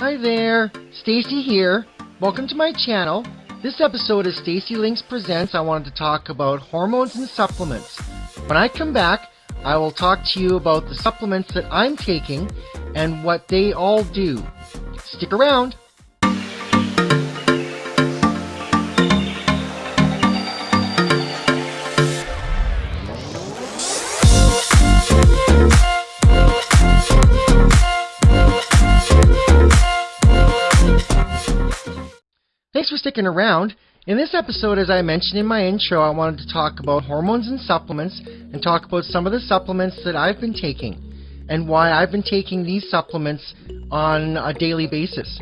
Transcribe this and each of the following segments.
Hi there, Stacy here. Welcome to my channel. This episode of Stacy Links Presents. I wanted to talk about hormones and supplements. When I come back, I will talk to you about the supplements that I'm taking and what they all do. Stick around. Thanks for sticking around. In this episode, as I mentioned in my intro, I wanted to talk about hormones and supplements and talk about some of the supplements that I've been taking and why I've been taking these supplements on a daily basis.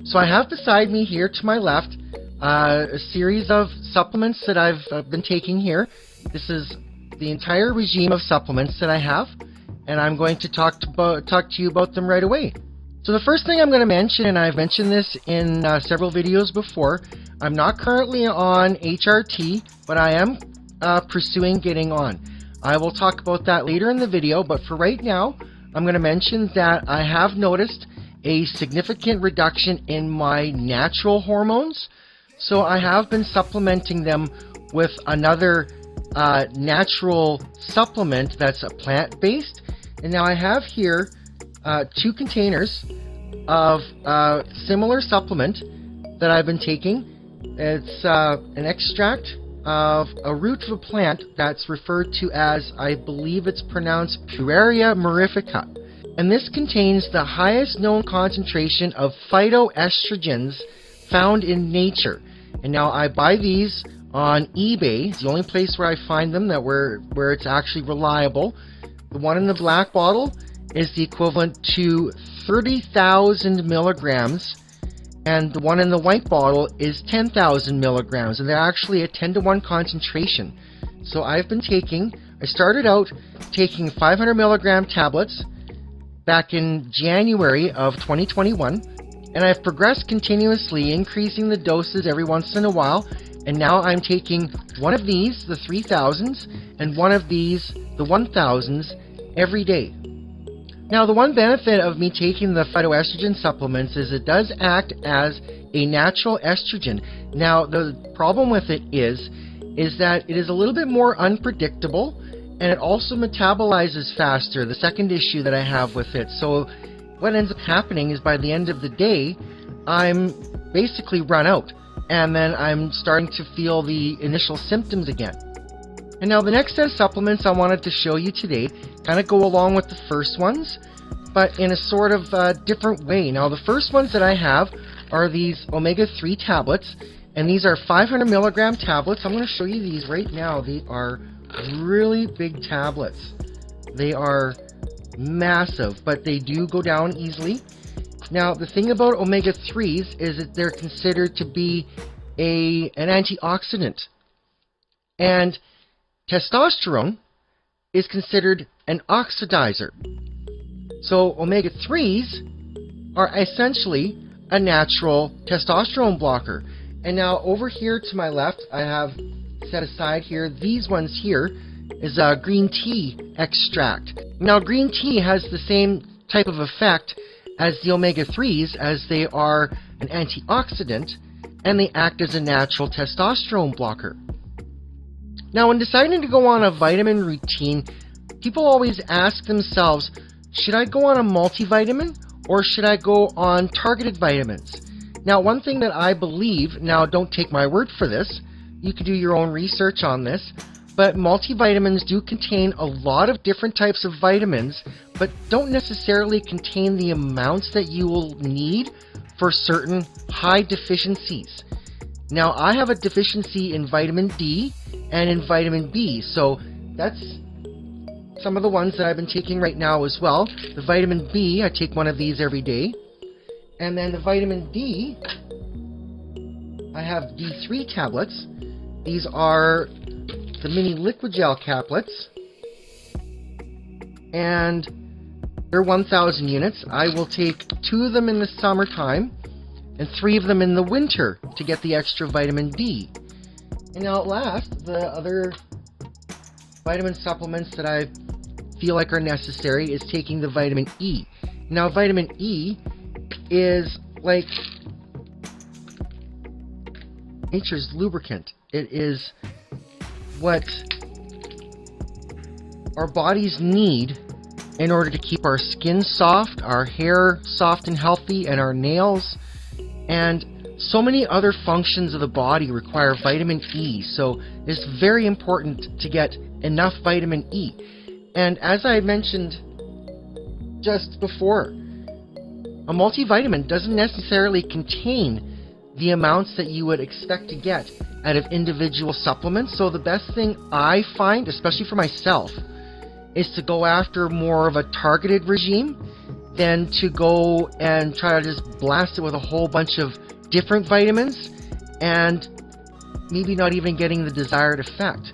So I have beside me here to my left a series of supplements that I've been taking here. This is the entire regime of supplements that I have, and I'm going to talk to you about them right away. So the first thing I'm going to mention, and I've mentioned this in several videos before, I'm not currently on HRT, but I am pursuing getting on. I will talk about that later in the video, but for right now, I'm going to mention that I have noticed a significant reduction in my natural hormones. So I have been supplementing them with another natural supplement that's a plant-based. And now I have here 2 containers of similar supplement that I've been taking. It's an extract of a root of a plant that's referred to as, I believe it's pronounced Pueria mirifica. And this contains the highest known concentration of phytoestrogens found in nature. And now I buy these on eBay. It's the only place where I find them where it's actually reliable. The one in the black bottle is the equivalent to 30,000 milligrams, and the one in the white bottle is 10,000 milligrams, and they're actually a 10-to-1 concentration. So I started out taking 500 milligram tablets back in January of 2021, and I've progressed continuously, increasing the doses every once in a while, and now I'm taking one of these, the 3,000s, and one of these, the 1,000s, every day. Now, the one benefit of me taking the phytoestrogen supplements is it does act as a natural estrogen. Now, the problem with it is that it is a little bit more unpredictable, and it also metabolizes faster, the second issue that I have with it. So what ends up happening is by the end of the day, I'm basically run out, and then I'm starting to feel the initial symptoms again. And now the next set of supplements I wanted to show you today kind of go along with the first ones, but in a sort of different way. Now the first ones that I have are these omega-3 tablets, and these are 500 milligram tablets. I'm going to show you these right now. They are really big tablets. They are massive, but they do go down easily. Now the thing about omega-3s is that they're considered to be an antioxidant, and testosterone is considered an oxidizer. So omega-3s are essentially a natural testosterone blocker. And now over here to my left, I have set aside here, these ones here is a green tea extract. Now green tea has the same type of effect as the omega-3s, as they are an antioxidant and they act as a natural testosterone blocker. Now, when deciding to go on a vitamin routine, people always ask themselves, should I go on a multivitamin or should I go on targeted vitamins? Now, one thing that I believe, now don't take my word for this, you can do your own research on this, but multivitamins do contain a lot of different types of vitamins, but don't necessarily contain the amounts that you will need for certain high deficiencies. Now, I have a deficiency in vitamin D and in vitamin B, so that's some of the ones that I've been taking right now as well. The vitamin B, I take one of these every day, and then the vitamin D, I have D3 tablets. These are the mini liquid gel caplets, and they're 1,000 units. I will take 2 of them in the summertime and 3 of them in the winter to get the extra vitamin D. And now at last, the other vitamin supplements that I feel like are necessary is taking the vitamin E. Now, vitamin E is like nature's lubricant. It is what our bodies need in order to keep our skin soft, our hair soft and healthy, and our nails. And so many other functions of the body require vitamin E, so it's very important to get enough vitamin E. And as I mentioned just before, a multivitamin doesn't necessarily contain the amounts that you would expect to get out of individual supplements. So the best thing I find, especially for myself, is to go after more of a targeted regime than to go and try to just blast it with a whole bunch of different vitamins and maybe not even getting the desired effect.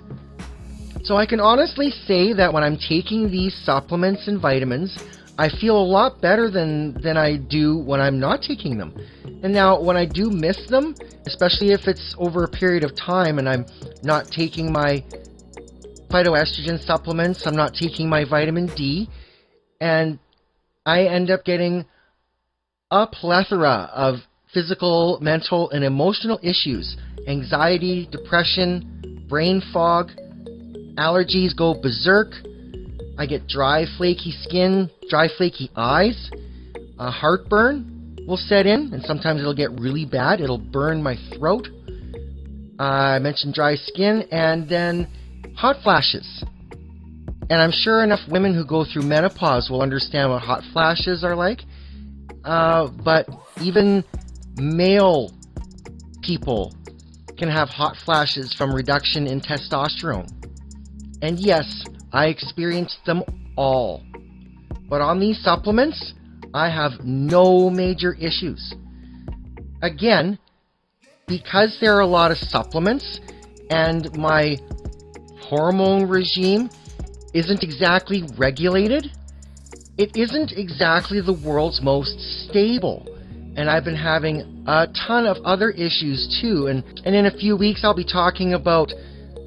So I can honestly say that when I'm taking these supplements and vitamins, I feel a lot better than I do when I'm not taking them. And now when I do miss them, especially if it's over a period of time and I'm not taking my phytoestrogen supplements, I'm not taking my vitamin D, and I end up getting a plethora of physical, mental, and emotional issues. Anxiety, depression, brain fog, allergies go berserk. I get dry, flaky skin, dry, flaky eyes. Heartburn will set in, and sometimes it'll get really bad. It'll burn my throat. I mentioned dry skin, and then hot flashes. And I'm sure enough women who go through menopause will understand what hot flashes are like. But even male people can have hot flashes from reduction in testosterone. And yes, I experienced them all. But on these supplements, I have no major issues. Again, because there are a lot of supplements and my hormone regime isn't exactly regulated, it isn't exactly the world's most stable. And I've been having a ton of other issues too. And in a few weeks, I'll be talking about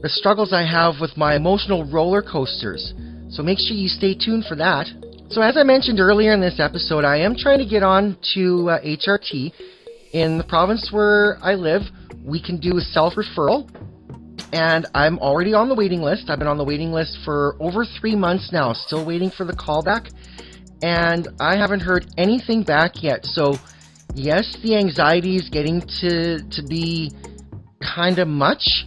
the struggles I have with my emotional roller coasters. So make sure you stay tuned for that. So as I mentioned earlier in this episode, I am trying to get on to HRT. In the province where I live, we can do a self-referral. And I'm already on the waiting list. I've been on the waiting list for over 3 months now, still waiting for the callback. And I haven't heard anything back yet. So yes, the anxiety is getting to be kind of much.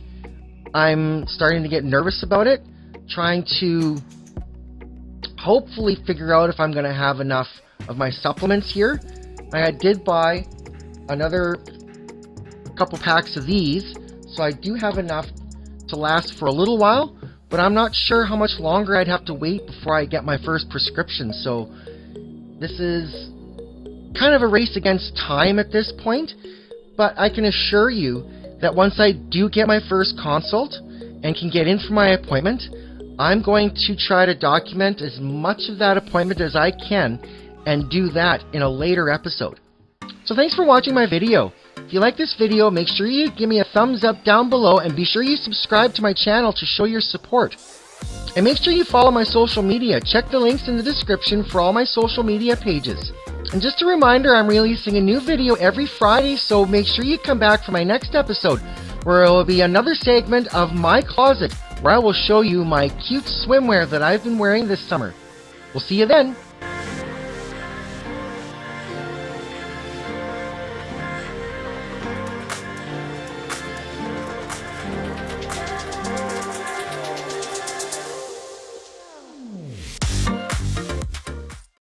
I'm starting to get nervous about it, trying to hopefully figure out if I'm going to have enough of my supplements here. I did buy another couple packs of these, so I do have enough to last for a little while, but I'm not sure how much longer I'd have to wait before I get my first prescription. So this is kind of a race against time at this point, but I can assure you that once I do get my first consult and can get in for my appointment, I'm going to try to document as much of that appointment as I can and do that in a later episode. So thanks for watching my video. If you like this video, make sure you give me a thumbs up down below and be sure you subscribe to my channel to show your support. And make sure you follow my social media. Check the links in the description for all my social media pages. And just a reminder, I'm releasing a new video every Friday, so make sure you come back for my next episode, where it will be another segment of my closet, where I will show you my cute swimwear that I've been wearing this summer. We'll see you then.